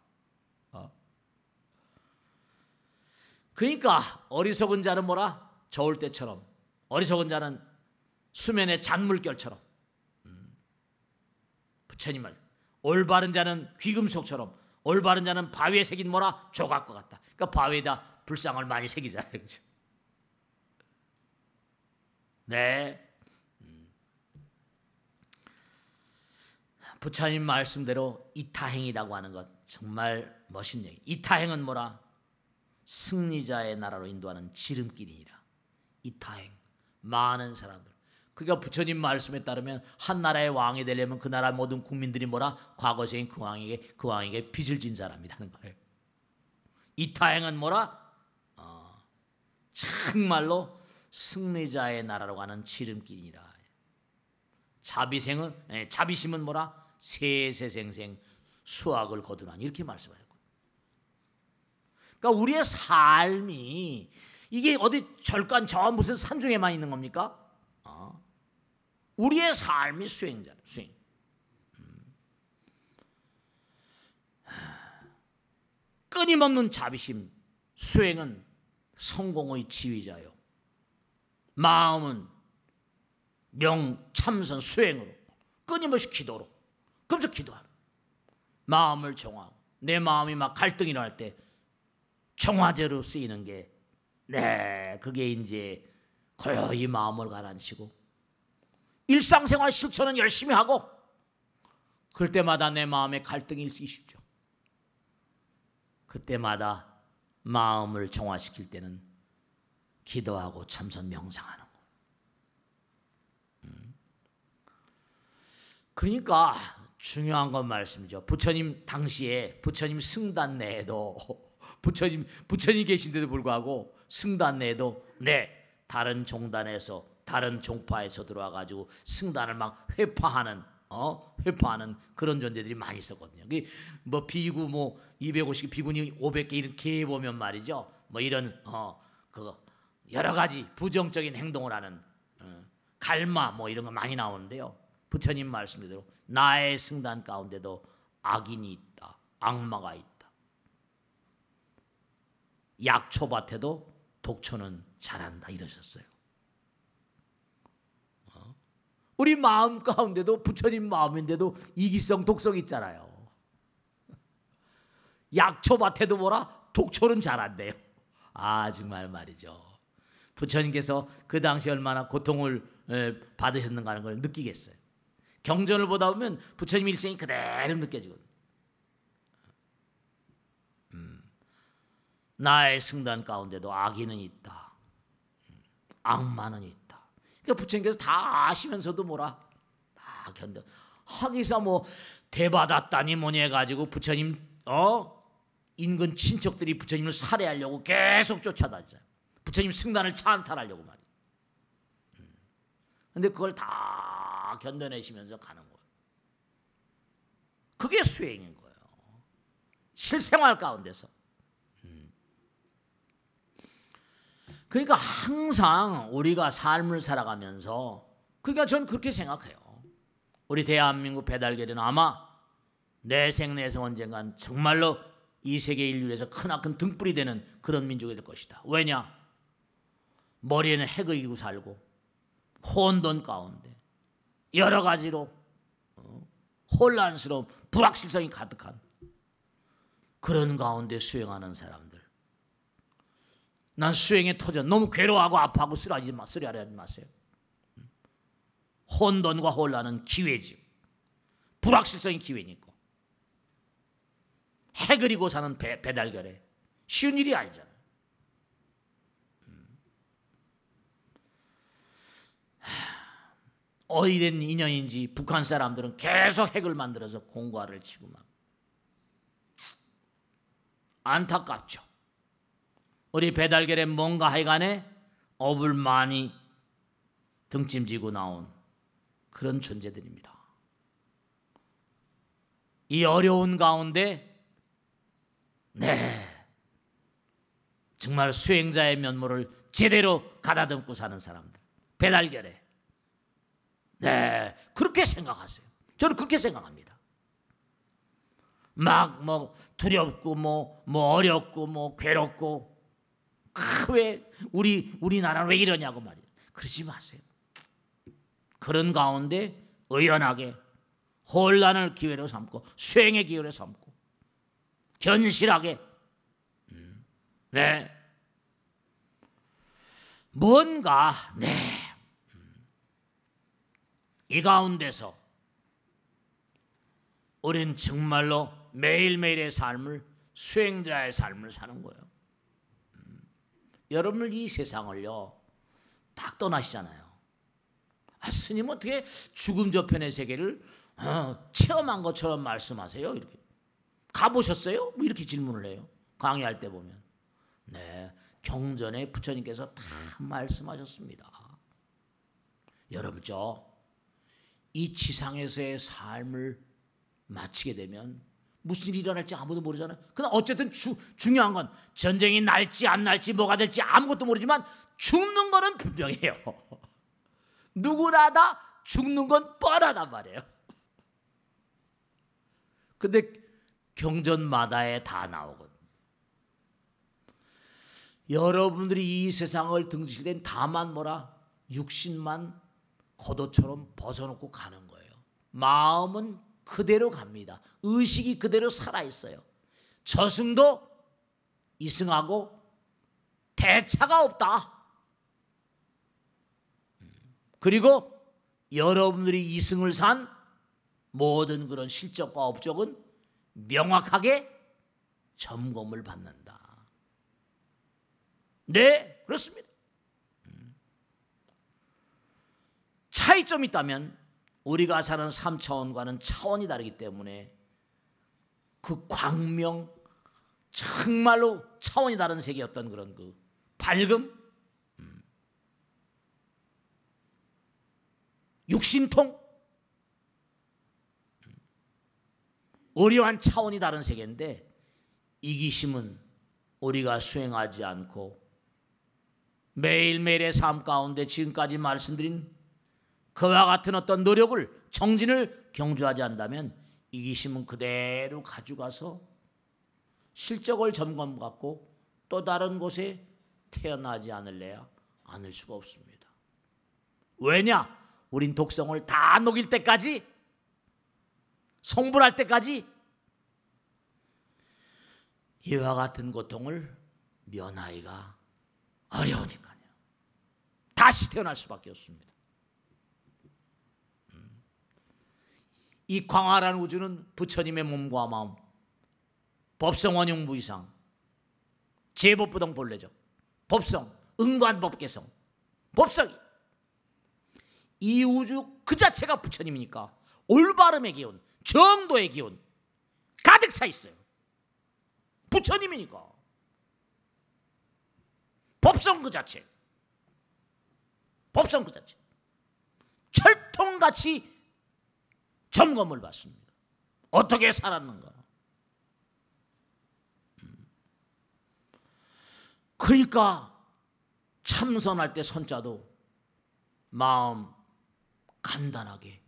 그러니까 어리석은 자는 뭐라? 저울 때처럼. 어리석은 자는 수면의 잔물결처럼. 부처님 말. 올바른 자는 귀금속처럼. 올바른 자는 바위에 새긴 뭐라? 조각과 같다. 그러니까 바위에다 불상을 많이 새기잖아요. 그렇죠? 네. 부처님 말씀대로 이타행이라고 하는 것 정말 멋있는 얘기. 이타행은 뭐라? 승리자의 나라로 인도하는 지름길이니라. 이타행. 많은 사람들. 그러니까 부처님 말씀에 따르면 한 나라의 왕이 되려면 그 나라 모든 국민들이 뭐라? 과거생인 그 왕에게 빚을 진 사람이라는 거예요. 이타행은 뭐라? 정말로 승리자의 나라로 가는 지름길이라. 자비심은 뭐라? 세세생생 수학을 거두라니 이렇게 말씀하셨고. 그러니까 우리의 삶이 이게 어디 절간 저 무슨 산중에만 있는 겁니까? 우리의 삶이 수행자는 수행. 끊임없는 자비심, 수행은 성공의 지휘자요. 마음은 명참선 수행으로 끊임없이 기도로 그러면서 기도하는 마음을 정화하고 내 마음이 막 갈등이 날 때 정화제로 쓰이는 게 그게 이제 고요히 마음을 가라앉히고 일상생활 실천은 열심히 하고 그럴 때마다 내 마음에 갈등이 있기 쉽죠. 그때마다 마음을 정화시킬 때는 기도하고 참선 명상하는 거. 그러니까 중요한 건 말씀이죠. 부처님 당시에 부처님 승단 내에도 부처님 계신데도 불구하고 승단 내에도 다른 종단에서 다른 종파에서 들어와 가지고 승단을 막 회파하는 그런 존재들이 많이 있었거든요. 뭐 비구 250 비구니 500개 이렇게 보면 말이죠. 뭐 이런 여러 가지 부정적인 행동을 하는 갈마 뭐 이런 거 많이 나오는데요. 부처님 말씀대로 나의 승단 가운데도 악인이 있다. 악마가 있다. 약초밭에도 독초는 자란다 이러셨어요. 우리 마음 가운데도 부처님 마음인데도 이기성 독성 있잖아요. 약초밭에도 뭐라? 독초는 자란대요. 아 정말 말이죠. 부처님께서 그 당시 얼마나 고통을 받으셨는가 하는 걸 느끼겠어요. 경전을 보다 보면 부처님 일생이 그대로 느껴지거든요. 나의 승단 가운데도 악인은 있다. 악마는 있다. 그러니까 부처님께서 다 아시면서도 뭐라? 다 견뎌. 하기사 뭐 대받았다니 뭐니 해가지고 부처님 인근 친척들이 부처님을 살해하려고 계속 쫓아다니잖아요. 부처님 승단을 찬탈하려고 말이에요. 근데 그걸 다 견뎌내시면서 가는 거예요. 그게 수행인 거예요. 실생활 가운데서. 그러니까 항상 우리가 삶을 살아가면서 그러니까 전 그렇게 생각해요. 우리 대한민국 배달결은 아마 내생내에서 언젠간 정말로 이 세계 인류에서 크나큰 등불이 되는 그런 민족이 될 것이다. 왜냐? 머리에는 핵을 이고 살고 혼돈 가운데 여러 가지로 혼란스러운 불확실성이 가득한 그런 가운데 수행하는 사람들. 난 수행의 터전 너무 괴로워하고 아파하고 쓰려하지 마세요. 혼돈과 혼란은 기회지. 불확실성이 기회니까. 해 그리고 사는 배달결에 쉬운 일이 아니잖아요. 어디된 인연인지 북한 사람들은 계속 핵을 만들어서 공과를 치고 막 안타깝죠. 우리 배달결에 뭔가 하여간에 업을 많이 등짐지고 나온 그런 존재들입니다. 이 어려운 가운데 정말 수행자의 면모를 제대로 가다듬고 사는 사람들. 배달결에 그렇게 생각하세요. 저는 그렇게 생각합니다. 막 뭐 두렵고 뭐 어렵고 뭐 괴롭고 왜 우리나라는 왜 이러냐고 말이에요. 그러지 마세요. 그런 가운데 의연하게 혼란을 기회로 삼고 수행의 기회로 삼고 견실하게 뭔가 이 가운데서 우린 정말로 매일매일의 삶을 수행자의 삶을 사는 거예요. 여러분들 이 세상을요 딱 떠나시잖아요. 스님 어떻게 죽음 저편의 세계를 체험한 것처럼 말씀하세요? 이렇게 가보셨어요? 뭐 이렇게 질문을 해요. 강의할 때 보면 경전에 부처님께서 다 말씀하셨습니다. 여러분 이 지상에서의 삶을 마치게 되면 무슨 일이 일어날지 아무도 모르잖아요. 그러나 어쨌든 중요한 건 전쟁이 날지 안 날지 뭐가 될지 아무것도 모르지만 죽는 거는 분명해요. 누구나 다 죽는 건 뻔하단 말이에요. 근데 경전마다에 다 나오거든요. 여러분들이 이 세상을 등지실 땐 다만 육신만 겉옷처럼 벗어놓고 가는 거예요. 마음은 그대로 갑니다. 의식이 그대로 살아있어요. 저승도 이승하고 대차가 없다. 그리고 여러분들이 이승을 산 모든 그런 실적과 업적은 명확하게 점검을 받는다. 네, 그렇습니다. 차이점이 있다면 우리가 사는 3차원과는 차원이 다르기 때문에 그 광명 정말로 차원이 다른 세계였던 그런 그 밝음, 육신통, 오려한 차원이 다른 세계인데 이기심은 우리가 수행하지 않고 매일매일의 삶 가운데 지금까지 말씀드린 그와 같은 어떤 노력을, 정진을 경주하지 않는다면 이기심은 그대로 가져가서 실적을 점검받고 또 다른 곳에 태어나지 않을래야 않을 수가 없습니다. 왜냐? 우린 독성을 다 녹일 때까지, 성불할 때까지 이와 같은 고통을 면하기가 어려우니까요. 다시 태어날 수밖에 없습니다. 이 광활한 우주는 부처님의 몸과 마음, 법성 원용 무이상, 제법부동 본래적, 법성, 응관법계성, 법성이 이 우주 그 자체가 부처님이니까 올바름의 기운, 정도의 기운 가득 차 있어요. 부처님이니까. 법성 그 자체, 법성 그 자체 철통같이 점검을 받습니다. 어떻게 살았는가. 그러니까 참선할 때 선자도 마음 간단하게,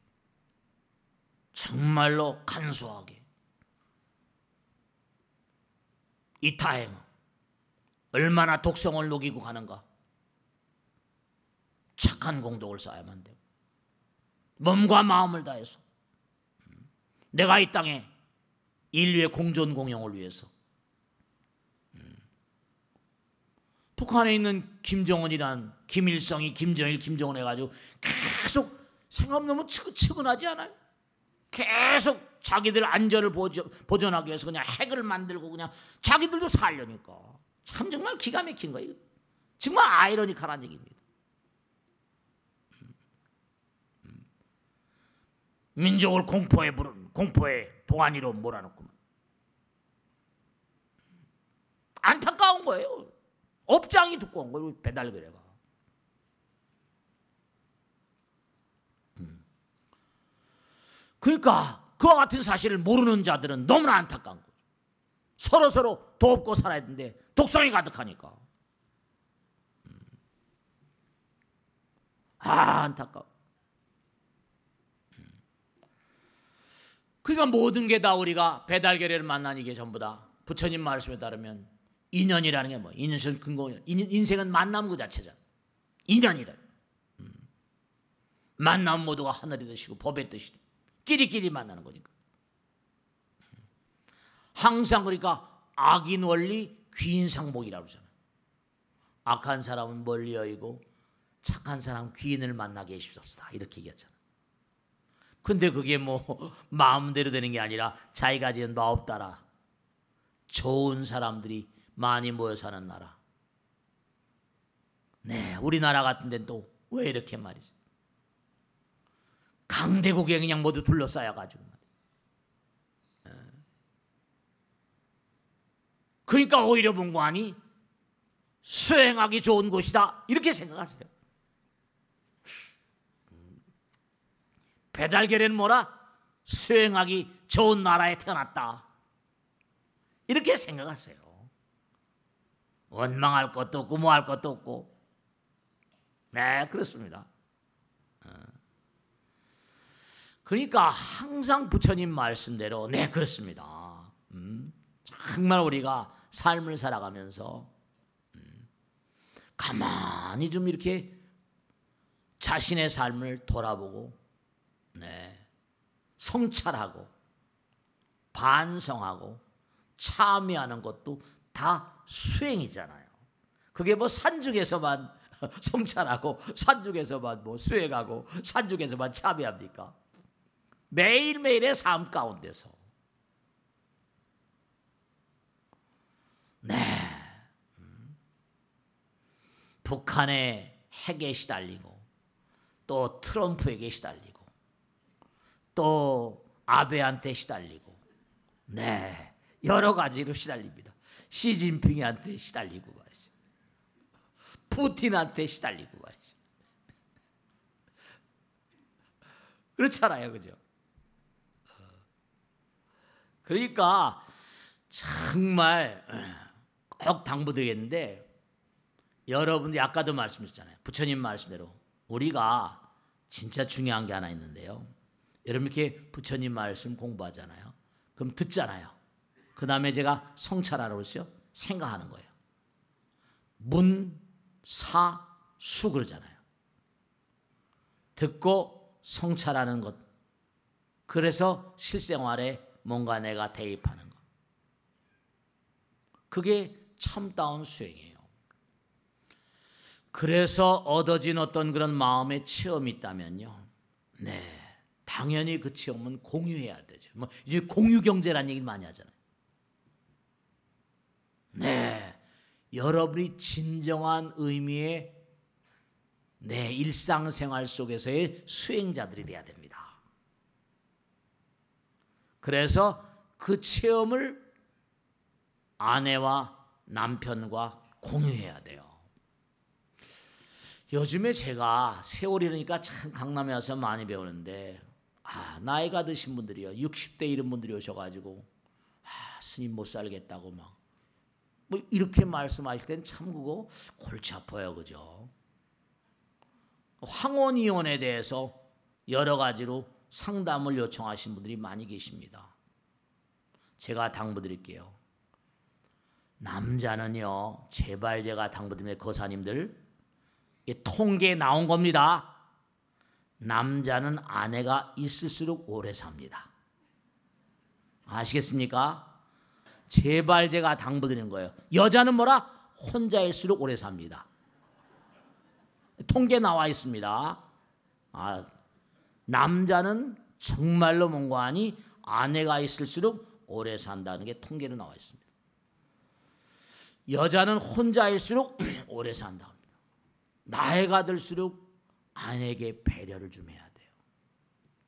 정말로 간소하게, 이타행 얼마나 독성을 녹이고 가는가. 착한 공덕을 쌓아야만 돼요. 몸과 마음을 다해서 내가 이 땅에 인류의 공존 공영을 위해서 북한에 있는 김정은이란 김일성이 김정일 김정은 해가지고 계속 생각 너무 측은하지 않아요? 계속 자기들 안전을 보존하기 위해서 그냥 핵을 만들고 그냥 자기들도 살려니까 참 정말 기가 막힌 거예요. 정말 아이러니컬한 얘기입니다. 민족을 공포에 부른, 공포의 동안이로 몰아넣구만. 안타까운 거예요. 업장이 두꺼운 거예요. 배달거래가. 그러니까 그와 같은 사실을 모르는 자들은 너무나 안타까운 거죠. 서로 돕고 살아야 되는데 독성이 가득하니까. 안타까워. 그러니까 모든 게 다 우리가 배달거래를 만나는 게 전부 다 부처님 말씀에 따르면 인연이라는 게 뭐, 인연은 근거, 인생은 만남 그 자체잖아. 인연이라. 만남 모두가 하늘의 뜻이고 법의 뜻이고 끼리끼리 만나는 거니까. 항상 그러니까 악인 원리 귀인상복이라고 그러잖아요. 악한 사람은 멀리 여의고 착한 사람 귀인을 만나게 해주십시다 이렇게 얘기했잖아요. 근데 그게 뭐 마음대로 되는 게 아니라 자기가 지은 마법 따라 좋은 사람들이 많이 모여 사는 나라. 네, 우리나라 같은 데는 또 왜 이렇게 말이지? 강대국에 그냥 모두 둘러싸여가지고 말이야. 그러니까 오히려 본관이 수행하기 좋은 곳이다 이렇게 생각하세요. 배달거래는 뭐라? 수행하기 좋은 나라에 태어났다 이렇게 생각하세요. 원망할 것도 없고 뭐 할 것도 없고. 네, 그렇습니다. 그러니까 항상 부처님 말씀대로 네, 그렇습니다. 정말 우리가 삶을 살아가면서 가만히 좀 이렇게 자신의 삶을 돌아보고 네, 성찰하고 반성하고 참여하는 것도 다 수행이잖아요. 그게 뭐 산중에서만 성찰하고 산중에서만 뭐 수행하고 산중에서만 참여합니까? 매일매일의 삶 가운데서 네, 북한의 핵에 시달리고 또 트럼프에게 시달리고 또 아베한테 시달리고 네, 여러 가지로 시달립니다. 시진핑한테 시달리고 말이죠. 푸틴한테 시달리고 말이죠. 그렇잖아요, 그죠? 그러니까 정말 꼭 당부드리겠는데 여러분들이 아까도 말씀드렸잖아요. 부처님 말씀대로 우리가 진짜 중요한 게 하나 있는데요. 여러분 이렇게 부처님 말씀 공부하잖아요. 그럼 듣잖아요. 그 다음에 제가 성찰하라고 그랬죠. 생각하는 거예요. 문, 사, 수 그러잖아요. 듣고 성찰하는 것. 그래서 실생활에 뭔가 내가 대입하는 것. 그게 참다운 수행이에요. 그래서 얻어진 어떤 그런 마음의 체험이 있다면요. 네, 당연히 그 체험은 공유해야 되죠. 뭐 이제 공유 경제라는 얘기를 많이 하잖아요. 네, 여러분이 진정한 의미의 내 일상생활 속에서의 수행자들이 돼야 됩니다. 그래서 그 체험을 아내와 남편과 공유해야 돼요. 요즘에 제가 세월이 흐르니까 참 강남에 와서 많이 배우는데 나이가 드신 분들이요. 60대 이런 분들이 오셔가지고 스님 못 살겠다고 막 뭐 이렇게 말씀하실 땐 참 그거 골치 아파요. 그죠? 황혼이혼에 대해서 여러 가지로 상담을 요청하신 분들이 많이 계십니다. 제가 당부드릴게요. 남자는요. 제발 제가 당부드리는 거사님들 통계에 나온 겁니다. 남자는 아내가 있을수록 오래 삽니다. 아시겠습니까? 제발 제가 당부드리는 거예요. 여자는 뭐라? 혼자일수록 오래 삽니다. 통계 나와 있습니다. 남자는 정말로 뭔가 하니 아내가 있을수록 오래 산다는 게 통계로 나와 있습니다. 여자는 혼자일수록 오래 산다. 나이가 들수록 아내에게 배려를 좀 해야 돼요.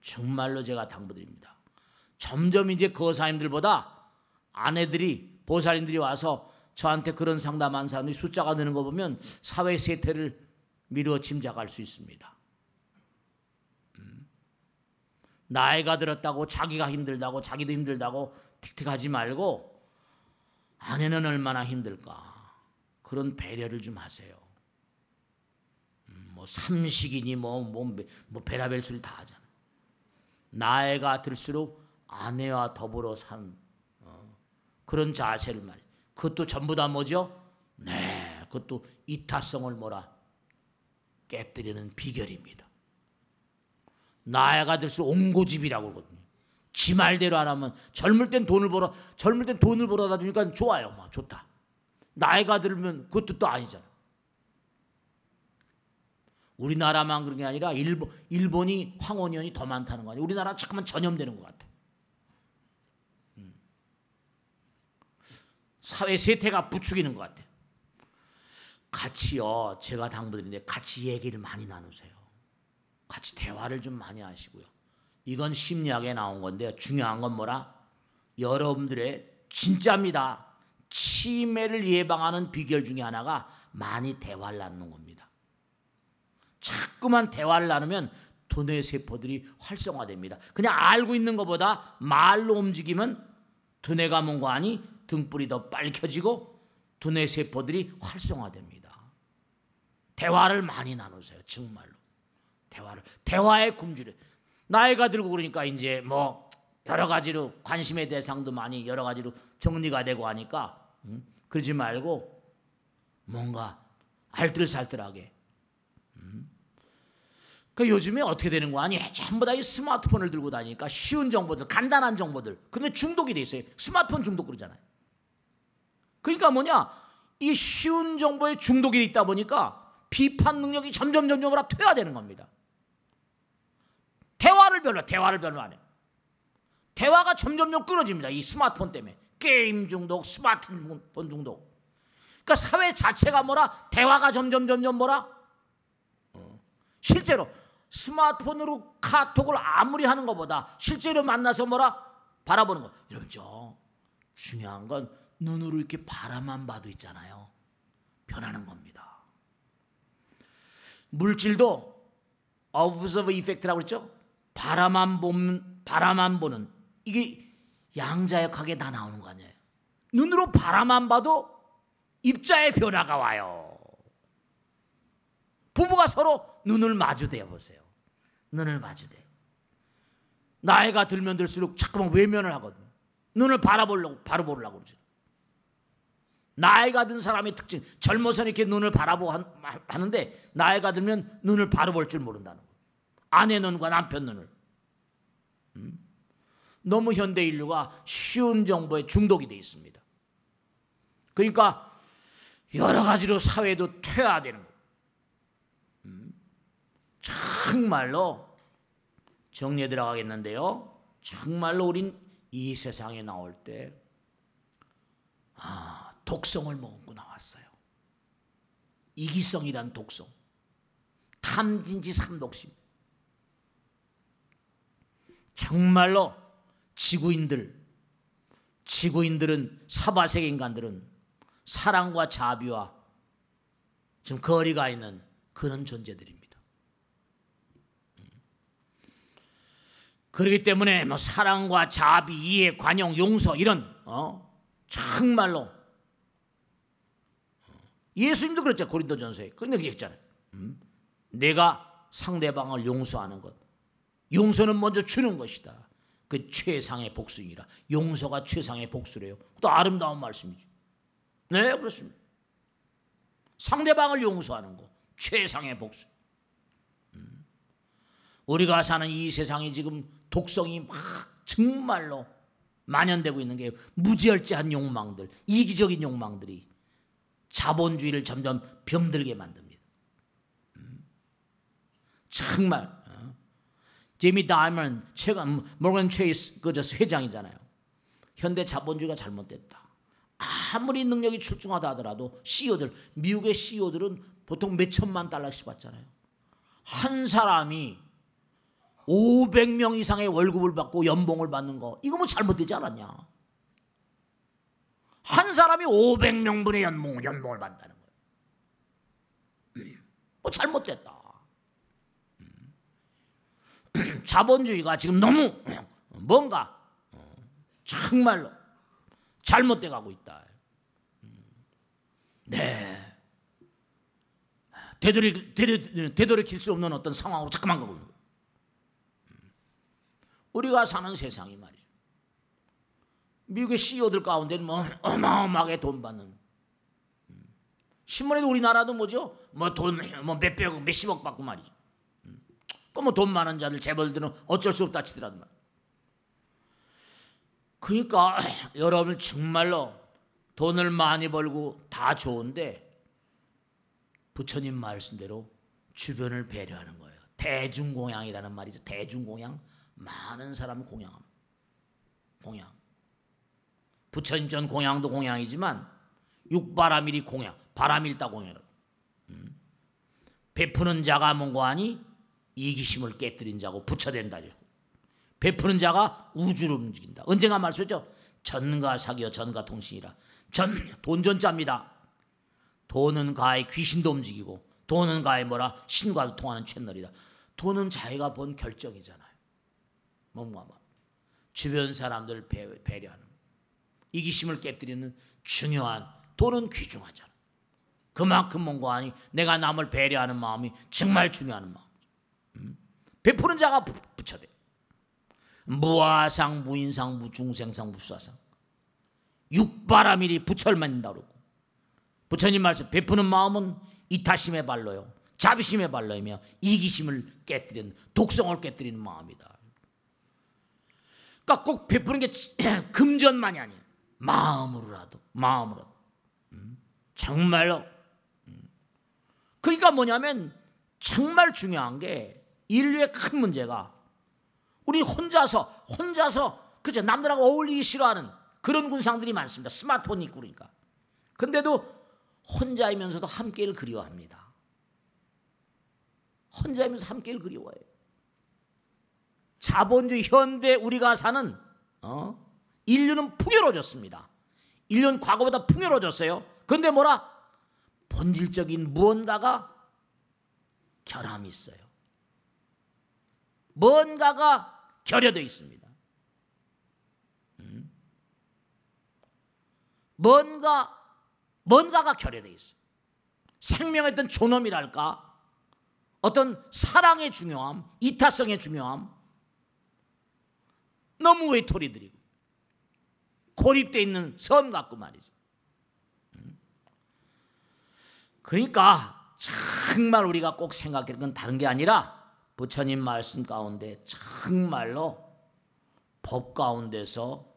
정말로 제가 당부드립니다. 점점 이제 거사님들보다 아내들이 보살님들이 와서 저한테 그런 상담한 사람들이 숫자가 느는 거 보면 사회 세태를 미루어 짐작할 수 있습니다. 나이가 들었다고 자기가 힘들다고 자기도 힘들다고 틱틱하지 말고 아내는 얼마나 힘들까 그런 배려를 좀 하세요. 뭐 삼식이니 뭐 베라벨 소리 다 하잖아. 나이가 들수록 아내와 더불어 사는 그런 자세를 말이에요. 그것도 전부 다 뭐죠? 네, 그것도 이타성을 깨뜨리는 비결입니다. 나이가 들수록 옹고집이라고 그러거든요. 지 말대로 안 하면 젊을 땐 돈을 벌어다 주니까 좋아요. 막 좋다. 나이가 들면 그것도 또 아니잖아. 우리나라만 그런 게 아니라 일본이 황혼이혼이 더 많다는 거 아니에요. 우리나라 잠깐만 전염되는 것 같아. 사회 세태가 부추기는 것 같아요. 같이요. 제가 당부드리는데 같이 얘기를 많이 나누세요. 같이 대화를 좀 많이 하시고요. 이건 심리학에 나온 건데 중요한 건 뭐라? 여러분들의 진짜입니다. 치매를 예방하는 비결 중에 하나가 많이 대화를 나누는 겁니다. 자꾸만 대화를 나누면 두뇌 세포들이 활성화됩니다. 그냥 알고 있는 것보다 말로 움직이면 두뇌가 뭔가 하니 등불이 더 빨리 켜지고 두뇌 세포들이 활성화됩니다. 대화를 많이 나누세요. 정말로. 대화의 굶주려. 나이가 들고 그러니까 이제 뭐 여러 가지로 관심의 대상도 많이 여러 가지로 정리가 되고 하니까 그러지 말고 뭔가 알뜰살뜰하게. 그러니까 요즘에 어떻게 되는 거 아니? 전부 다 이 스마트폰을 들고 다니니까 쉬운 정보들, 간단한 정보들. 근데 중독이 돼 있어요. 스마트폰 중독 그러잖아요. 그러니까 뭐냐? 이 쉬운 정보에 중독이 있다 보니까 비판 능력이 점점 퇴화되는 겁니다. 대화를 별로 안 해요. 대화가 점점 끊어집니다. 이 스마트폰 때문에. 게임 중독, 스마트폰 중독. 그러니까 사회 자체가 대화가 점점 실제로 스마트폰으로 카톡을 아무리 하는 것보다 실제로 만나서 바라보는 거. 여러분 중요한 건 눈으로 이렇게 바라만 봐도 있잖아요. 변하는 겁니다. 물질도 observe effect라고 그랬죠? 바라만 보는 이게 양자역학에 다 나오는 거 아니에요. 눈으로 바라만 봐도 입자의 변화가 와요. 부부가 서로 눈을 마주대어 보세요. 눈을 마주대. 나이가 들면 들수록 자꾸만 외면을 하거든요. 눈을 바라보려고 그러죠. 나이가 든 사람의 특징, 젊어서 이렇게 눈을 바라보고 하는데 나이가 들면 눈을 바라볼 줄 모른다는 거예요. 아내 눈과 남편 눈을. 너무 현대 인류가 쉬운 정보에 중독이 되어 있습니다. 그러니까 여러 가지로 사회도 퇴화되는 거예요. 정말로 정리에 들어가겠는데요. 정말로 우린 이 세상에 나올 때 독성을 머금고 나왔어요. 이기성이란 독성, 탐진치 삼독심. 정말로 지구인들은 사바세계 인간들은 사랑과 자비와 지금 거리가 있는 그런 존재들입니다. 그렇기 때문에 뭐 사랑과 자비, 이해, 관용, 용서 이런 정말로 예수님도 그랬죠. 고린도전서에 그런 얘기 했잖아요. 내가 상대방을 용서하는 것, 용서는 먼저 주는 것이다. 그 최상의 복수이라. 용서가 최상의 복수래요. 또 아름다운 말씀이죠. 네, 그렇습니다. 상대방을 용서하는 것, 최상의 복수. 우리가 사는 이 세상이 지금 독성이 막 정말로 만연되고 있는 게 무지얼지한 욕망들, 이기적인 욕망들이 자본주의를 점점 병들게 만듭니다. 정말 제미 다이먼 최근 모건 체이스 그 회장이잖아요. 현대 자본주의가 잘못됐다. 아무리 능력이 출중하다 하더라도 CEO들, 미국의 CEO들은 보통 몇 천만 달러씩 받잖아요. 한 사람이 500명 이상의 월급을 받고 연봉을 받는 거, 이거 뭐 잘못되지 않았냐? 한 사람이 500명분의 연봉을 받는다는 거예요. 뭐 잘못됐다. 자본주의가 지금 너무 뭔가 정말로 잘못돼 가고 있다. 네. 되돌이킬 수 없는 어떤 상황으로 자꾸만 가고 있는 거예요. 우리가 사는 세상이 말이죠. 미국의 CEO들 가운데는 뭐 어마어마하게 돈 받는. 신문에도 우리나라도 뭐죠? 뭐 돈 뭐 몇백억, 몇십억 받고 말이죠. 그 뭐 돈 많은 자들, 재벌들은 어쩔 수 없다 치더라도 말. 그러니까 여러분 정말로 돈을 많이 벌고 다 좋은데 부처님 말씀대로 주변을 배려하는 거예요. 대중공양이라는 말이죠. 대중공양. 많은 사람을 공양합니다. 공양. 부처님 전 공양도 공양이지만 육바라밀이 공양, 바라밀다 공양이라고. 베푸는 자가 뭔고하니 이기심을 깨뜨린 자고 부처된다. 베푸는 자가 우주를 움직인다. 언젠가 말씀했죠. 전가 사기여 전가 통신이라. 돈 전자입니다. 돈은 가히 귀신도 움직이고 돈은 가히 뭐라 신과도 통하는 채널이다. 돈은 자기가 본 결정이잖아요. 뭔가 주변 사람들을 배려하는 이기심을 깨뜨리는 중요한, 돈은 귀중하잖아. 그만큼 뭔가 하니 내가 남을 배려하는 마음이 정말 중요한 마음. 베푸는 자가 부처돼. 무아상, 무인상, 무중생상, 무수아상. 육바라밀이 부처를만진다 그러고. 부처님 말씀, 베푸는 마음은 이타심의 발로요, 자비심의 발로이며 이기심을 깨뜨리는, 독성을 깨뜨리는 마음이다. 그러니까 꼭 베푸는 게 금전만이 아니에요. 마음으로라도. 정말로. 그러니까 뭐냐면 정말 중요한 게 인류의 큰 문제가 우리 혼자서 그죠? 남들하고 어울리기 싫어하는 그런 군상들이 많습니다. 스마트폰이 있고 그러니까. 근데도 혼자이면서도 함께를 그리워합니다. 혼자이면서 함께를 그리워해요. 자본주의 현대 우리가 사는 인류는 풍요로워졌습니다. 인류는 과거보다 풍요로워졌어요. 그런데 뭐라? 본질적인 무언가가 결함이 있어요. 뭔가가 결여되어 있습니다. 뭔가가 결여되어 있어요. 생명의 어떤 존엄이랄까, 어떤 사랑의 중요함, 이타성의 중요함, 너무 외톨이들이고 고립되어 있는 섬 같고 말이죠. 그러니까 정말 우리가 꼭 생각할 건 다른 게 아니라 부처님 말씀 가운데 정말로 법 가운데서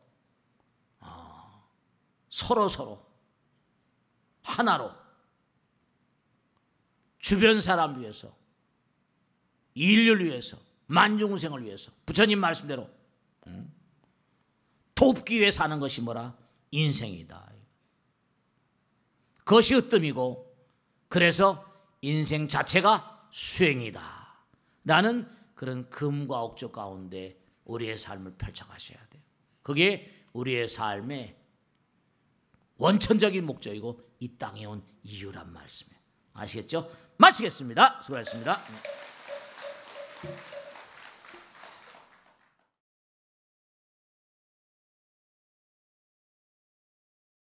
서로 하나로 주변 사람을 위해서, 인류를 위해서, 만중생을 위해서 부처님 말씀대로 돕기 위해 사는 것이 뭐라? 인생이다. 그것이 으뜸이고, 그래서 인생 자체가 수행이다 라는 그런 금과 옥조 가운데 우리의 삶을 펼쳐가셔야 돼요. 그게 우리의 삶의 원천적인 목적이고 이 땅에 온 이유란 말씀이에요. 아시겠죠? 마치겠습니다. 수고하셨습니다.